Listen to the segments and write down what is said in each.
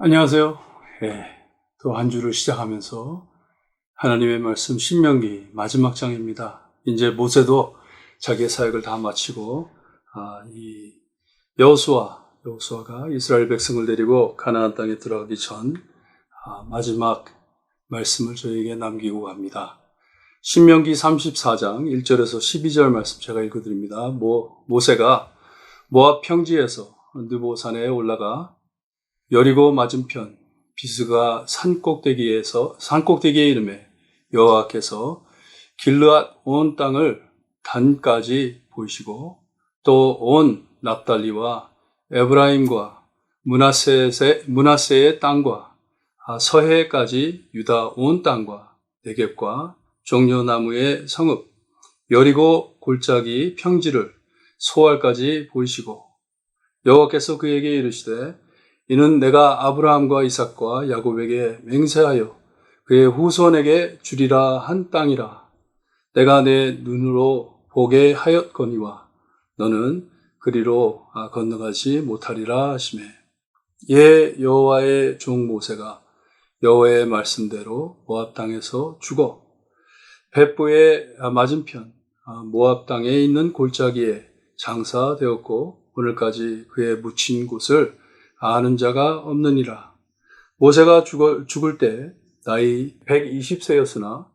안녕하세요. 또 한 주를 시작하면서 하나님의 말씀 신명기 마지막 장입니다. 이제 모세도 자기의 사역을 다 마치고 이 여호수아가 이스라엘 백성을 데리고 가나안 땅에 들어가기 전 마지막 말씀을 저에게 남기고 갑니다. 신명기 34장 1절에서 12절 말씀 제가 읽어드립니다. 모세가 모압 평지에서 느보산에 올라가 여리고 맞은편 비스가 산꼭대기에 이름에 여호와께서 길르앗 온 땅을 단까지 보이시고 또 온 납달리와 에브라임과 므낫세의 땅과 서해까지 유다 온 땅과 네겝과 종려나무의 성읍 여리고 골짜기 평지를 소알까지 보이시고 여호와께서 그에게 이르시되 이는 내가 아브라함과 이삭과 야곱에게 맹세하여 그의 후손에게 주리라 한 땅이라. 내가 내 눈으로 보게 하였거니와 너는 그리로 건너가지 못하리라 하시매. 여호와의 종 모세가 여호와의 말씀대로 모압 땅에서 죽어 벳부의 맞은편 모압 땅에 있는 골짜기에 장사되었고 오늘까지 그의 묻힌 곳을 아는 자가 없느니라. 모세가 죽을 때 나이 120세였으나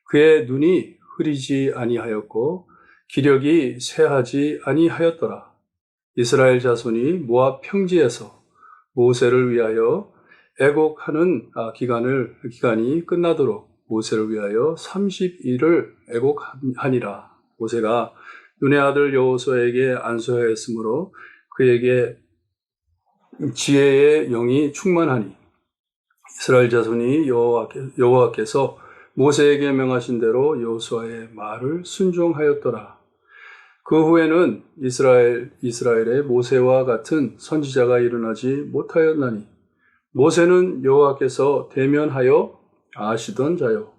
그의 눈이 흐리지 아니하였고 기력이 쇠하지 아니하였더라. 이스라엘 자손이 모압 평지에서 모세를 위하여 애곡하는 기간이 끝나도록 모세를 위하여 30일을 애곡하니라. 모세가 눈의 아들 여호수아에게 안수하였으므로 그에게 지혜의 영이 충만하니 이스라엘 자손이 여호와께서 모세에게 명하신 대로 여호수아의 말을 순종하였더라. 그 후에는 이스라엘의 모세와 같은 선지자가 일어나지 못하였나니 모세는 여호와께서 대면하여 아시던 자요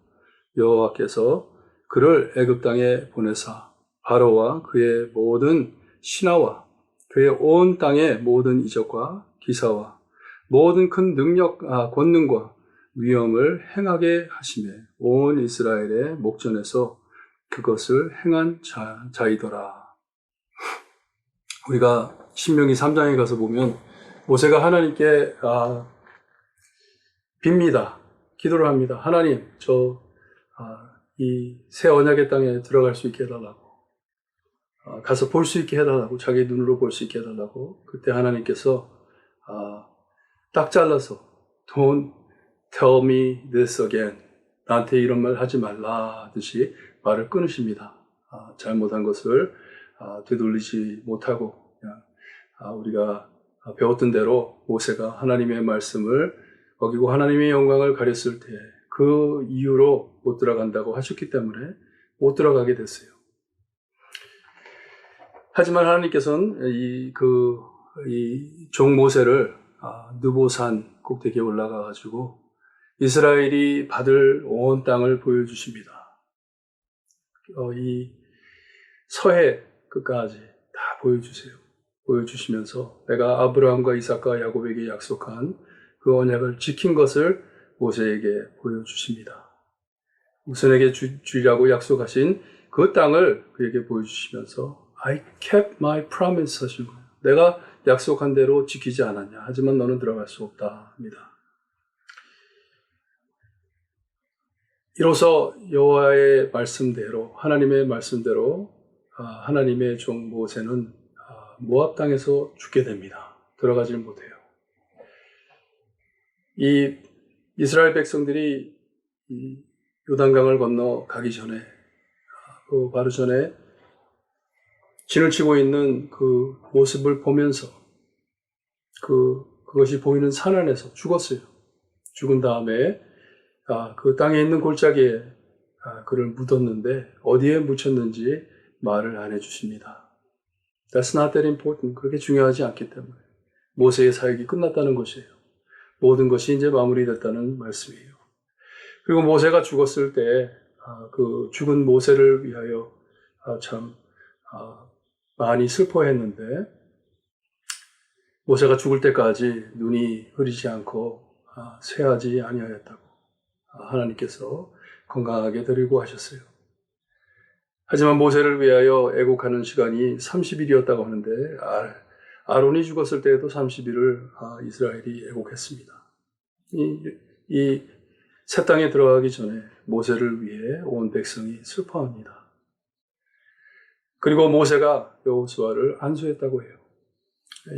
여호와께서 그를 애굽 땅에 보내사 바로와 그의 모든 신하와 그의 온 땅의 모든 이적과 기사와 모든 큰 권능과 위엄을 행하게 하시매 온 이스라엘의 목전에서 그것을 행한 자이더라. 우리가 신명기 3장에 가서 보면 모세가 하나님께 빕니다. 기도를 합니다. 하나님, 이 새 언약의 땅에 들어갈 수 있게 해달라고. 가서 볼 수 있게 해달라고, 자기 눈으로 볼 수 있게 해달라고. 그때 하나님께서 딱 잘라서 Don't tell me this again. 나한테 이런 말 하지 말라 하듯이 말을 끊으십니다. 잘못한 것을 되돌리지 못하고 그냥 우리가 배웠던 대로 모세가 하나님의 말씀을 어기고 하나님의 영광을 가렸을 때 그 이유로 못 들어간다고 하셨기 때문에 못 들어가게 됐어요. 하지만 하나님께서는 이 종 모세를 느보산 꼭대기에 올라가 가지고 이스라엘이 받을 온 땅을 보여주십니다. 이 서해 끝까지 다 보여주시면서 내가 아브라함과 이삭과 야곱에게 약속한 그 언약을 지킨 것을 모세에게 보여주십니다. 모세에게 주리라고 약속하신 그 땅을 그에게 보여주시면서 I kept my promise 하신 거예요. 내가 약속한 대로 지키지 않았냐. 하지만 너는 들어갈 수 없다 합니다. 이로써 여호와의 말씀대로 하나님의 말씀대로 하나님의 종 모세는 모압 땅에서 죽게 됩니다. 들어가지 못해요. 이 이스라엘 백성들이 이 요단강을 건너 가기 전에 바로 전에 진을 치고 있는 그 모습을 보면서 그것이 보이는 산 안에서 죽었어요. 죽은 다음에 그 땅에 있는 골짜기에 그를 묻었는데 어디에 묻혔는지 말을 안 해주십니다. That's not that important. 그렇게 중요하지 않기 때문에 모세의 사역이 끝났다는 것이에요. 모든 것이 이제 마무리됐다는 말씀이에요. 그리고 모세가 죽었을 때 그 죽은 모세를 위하여 참 많이 슬퍼했는데 모세가 죽을 때까지 눈이 흐리지 않고 쇠하지 아니하였다고 하나님께서 건강하게 데리고 하셨어요. 하지만 모세를 위하여 애국하는 시간이 30일이었다고 하는데 아론이 죽었을 때에도 30일을 이스라엘이 애국했습니다. 이 새 땅에 들어가기 전에 모세를 위해 온 백성이 슬퍼합니다. 그리고 모세가 여호수아를 안수했다고 해요.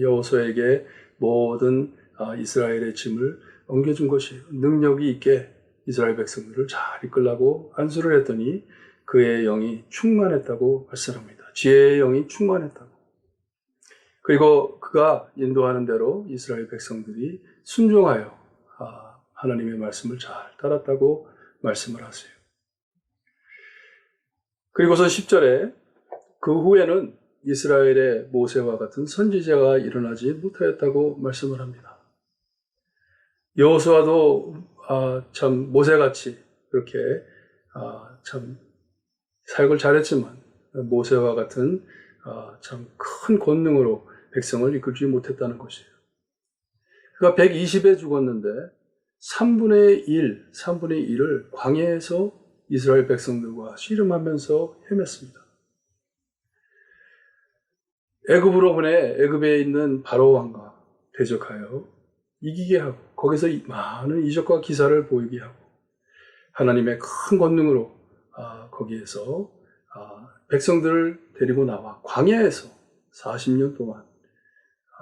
여호수아에게 모든 이스라엘의 짐을 옮겨준 것이에요. 능력이 있게 이스라엘 백성들을 잘 이끌라고 안수를 했더니 그의 영이 충만했다고 발설합니다. 지혜의 영이 충만했다고. 그리고 그가 인도하는 대로 이스라엘 백성들이 순종하여 하나님의 말씀을 잘 따랐다고 말씀을 하세요. 그리고서 10절에 그 후에는 이스라엘의 모세와 같은 선지자가 일어나지 못하였다고 말씀을 합니다. 여호수아도 참 모세같이 그렇게 참 사역을 잘했지만 모세와 같은 참 큰 권능으로 백성을 이끌지 못했다는 것이에요. 그가 120에 죽었는데 3분의 1을 광야에서 이스라엘 백성들과 씨름하면서 헤맸습니다. 애굽으로 보내 애굽에 있는 바로 왕과 대적하여 이기게 하고 거기서 많은 이적과 기사를 보이게 하고 하나님의 큰 권능으로 거기에서 백성들을 데리고 나와 광야에서 40년 동안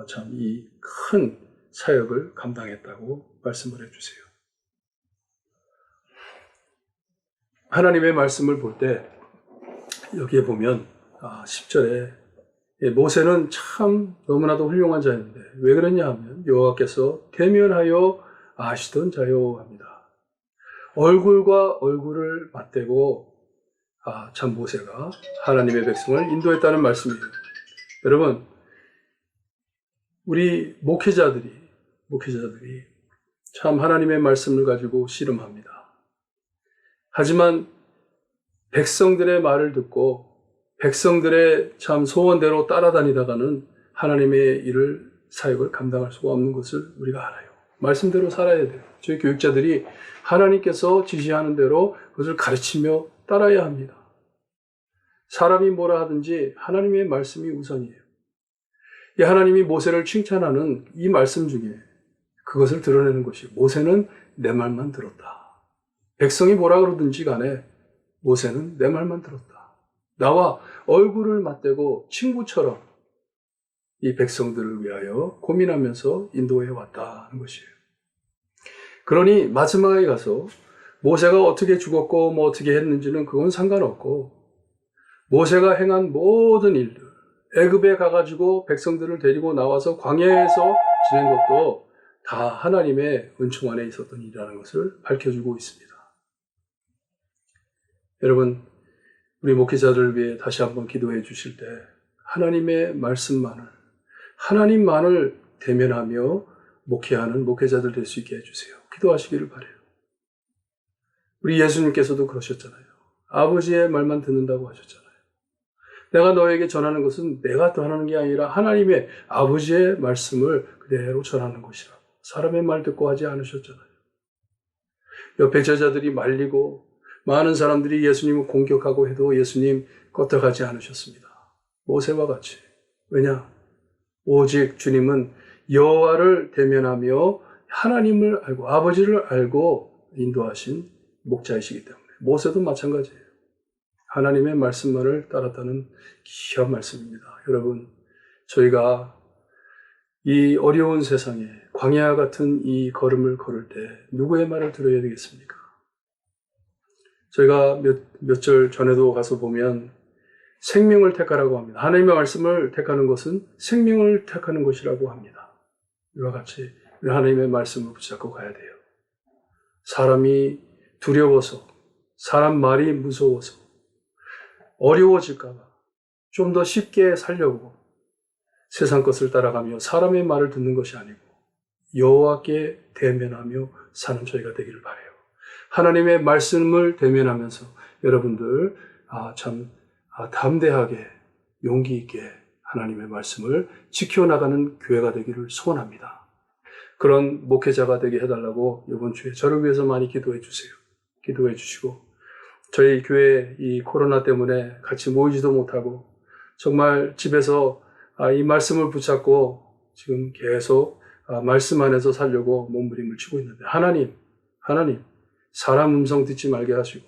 참 이 큰 사역을 감당했다고 말씀을 해주세요. 하나님의 말씀을 볼 때 여기에 보면 10절에 모세는 참 너무나도 훌륭한 자였는데 왜 그러냐 하면 여호와께서 대면하여 아시던 자요 합니다. 얼굴과 얼굴을 맞대고 참 모세가 하나님의 백성을 인도했다는 말씀이에요. 여러분, 우리 목회자들이 참 하나님의 말씀을 가지고 씨름합니다. 하지만 백성들의 말을 듣고 백성들의 참 소원대로 따라다니다가는 하나님의 일을 사역을 감당할 수가 없는 것을 우리가 알아요. 말씀대로 살아야 돼요. 저희 교육자들이 하나님께서 지시하는 대로 그것을 가르치며 따라야 합니다. 사람이 뭐라 하든지 하나님의 말씀이 우선이에요. 하나님이 모세를 칭찬하는 이 말씀 중에 그것을 드러내는 것이 모세는 내 말만 들었다. 백성이 뭐라 그러든지 간에 모세는 내 말만 들었다. 나와 얼굴을 맞대고 친구처럼 이 백성들을 위하여 고민하면서 인도해 왔다는 것이에요. 그러니 마지막에 가서 모세가 어떻게 죽었고 어떻게 했는지는 그건 상관없고 모세가 행한 모든 일들 애굽에 가가지고 백성들을 데리고 나와서 광야에서 지낸 것도 다 하나님의 은총 안에 있었던 일이라는 것을 밝혀주고 있습니다. 여러분, 우리 목회자들을 위해 다시 한번 기도해 주실 때 하나님의 하나님만을 대면하며 목회하는 목회자들 될 수 있게 해주세요. 기도하시기를 바라요. 우리 예수님께서도 그러셨잖아요. 아버지의 말만 듣는다고 하셨잖아요. 내가 너에게 전하는 것은 내가 전하는 게 아니라 하나님의 아버지의 말씀을 그대로 전하는 것이라고. 사람의 말 듣고 하지 않으셨잖아요. 옆에 제자들이 말리고 많은 사람들이 예수님을 공격하고 해도 예수님 껐떡하지 않으셨습니다. 모세와 같이. 왜냐? 오직 주님은 여호와를 대면하며 하나님을 알고 아버지를 알고 인도하신 목자이시기 때문에 모세도 마찬가지예요. 하나님의 말씀만을 따랐다는 귀한 말씀입니다. 여러분, 저희가 이 어려운 세상에 광야 같은 이 걸음을 걸을 때 누구의 말을 들어야 되겠습니까? 저희가 몇 절 전에도 가서 보면 생명을 택하라고 합니다. 하나님의 말씀을 택하는 것은 생명을 택하는 것이라고 합니다. 이와 같이 하나님의 말씀을 붙잡고 가야 돼요. 사람이 두려워서, 사람 말이 무서워서, 어려워질까봐 좀 더 쉽게 살려고 세상 것을 따라가며 사람의 말을 듣는 것이 아니고 여호와께 대면하며 사는 저희가 되기를 바라요. 하나님의 말씀을 대면하면서 여러분들 참 담대하게 용기 있게 하나님의 말씀을 지켜나가는 교회가 되기를 소원합니다. 그런 목회자가 되게 해달라고 이번 주에 저를 위해서 많이 기도해 주세요. 기도해 주시고, 저희 교회 이 코로나 때문에 같이 모이지도 못하고 정말 집에서 이 말씀을 붙잡고 지금 계속 말씀 안에서 살려고 몸부림을 치고 있는데, 하나님, 사람 음성 듣지 말게 하시고,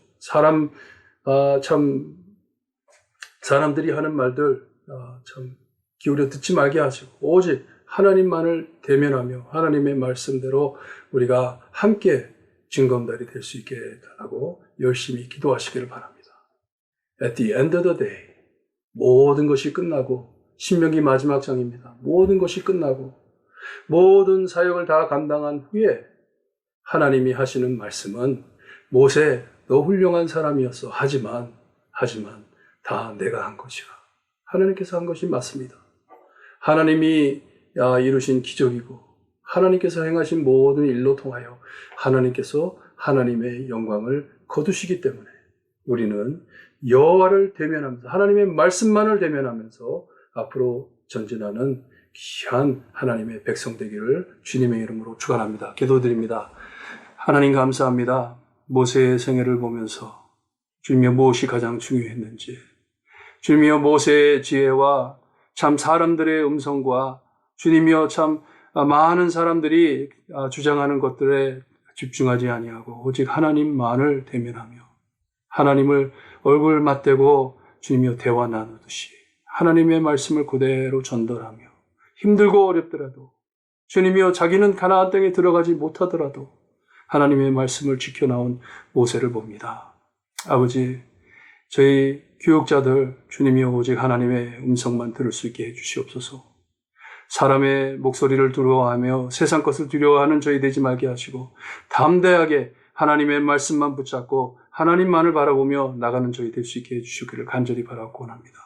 사람들이 하는 말들 참 기울여 듣지 말게 하시고, 오직 하나님만을 대면하며 하나님의 말씀대로 우리가 함께 증거음달이 될 수 있게 해달라고 열심히 기도하시기를 바랍니다. At the end of the day, 모든 것이 끝나고, 신명기 마지막 장입니다. 모든 것이 끝나고 모든 사역을 다 감당한 후에 하나님이 하시는 말씀은, 모세 너 훌륭한 사람이었어. 하지만 다 내가 한 것이야. 하나님께서 한 것이 맞습니다. 하나님이 이루신 기적이고 하나님께서 행하신 모든 일로 통하여 하나님께서 하나님의 영광을 거두시기 때문에 우리는 여호와를 대면하면서 하나님의 말씀만을 대면하면서 앞으로 전진하는 귀한 하나님의 백성 되기를 주님의 이름으로 축원합니다. 기도드립니다. 하나님 감사합니다. 모세의 생애를 보면서 주님의 무엇이 가장 중요했는지, 주님이여 모세의 지혜와 참 사람들의 음성과 주님이여 참 많은 사람들이 주장하는 것들에 집중하지 아니하고 오직 하나님만을 대면하며 하나님을 얼굴 맞대고 주님이여 대화 나누듯이 하나님의 말씀을 그대로 전달하며 힘들고 어렵더라도 주님이여 자기는 가나안 땅에 들어가지 못하더라도 하나님의 말씀을 지켜나온 모세를 봅니다. 아버지, 저희 교육자들 주님이여 오직 하나님의 음성만 들을 수 있게 해주시옵소서. 사람의 목소리를 두려워하며 세상 것을 두려워하는 저희 되지 말게 하시고 담대하게 하나님의 말씀만 붙잡고 하나님만을 바라보며 나가는 저희 될 수 있게 해주시기를 간절히 바라고 원합니다.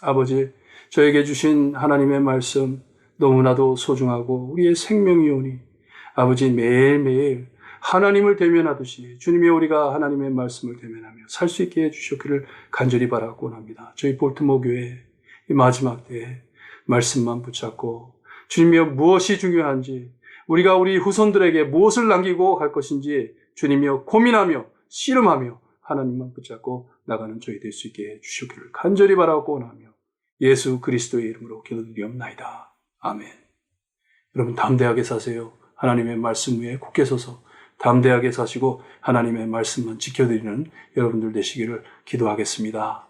아버지, 저에게 주신 하나님의 말씀 너무나도 소중하고 우리의 생명이오니 아버지, 매일매일 하나님을 대면하듯이 주님이 우리가 하나님의 말씀을 대면하며 살 수 있게 해주시기를 간절히 바라고 원합니다. 저희 볼트모 교회 이 마지막 때에 말씀만 붙잡고 주님이여 무엇이 중요한지, 우리가 우리 후손들에게 무엇을 남기고 갈 것인지 주님이여 고민하며 씨름하며 하나님만 붙잡고 나가는 저희 될 수 있게 해주시기를 간절히 바라고 원하며 예수 그리스도의 이름으로 기도드리옵나이다. 아멘. 여러분 담대하게 사세요. 하나님의 말씀 위에 굳게 서서 담대하게 사시고 하나님의 말씀만 지켜드리는 여러분들 되시기를 기도하겠습니다.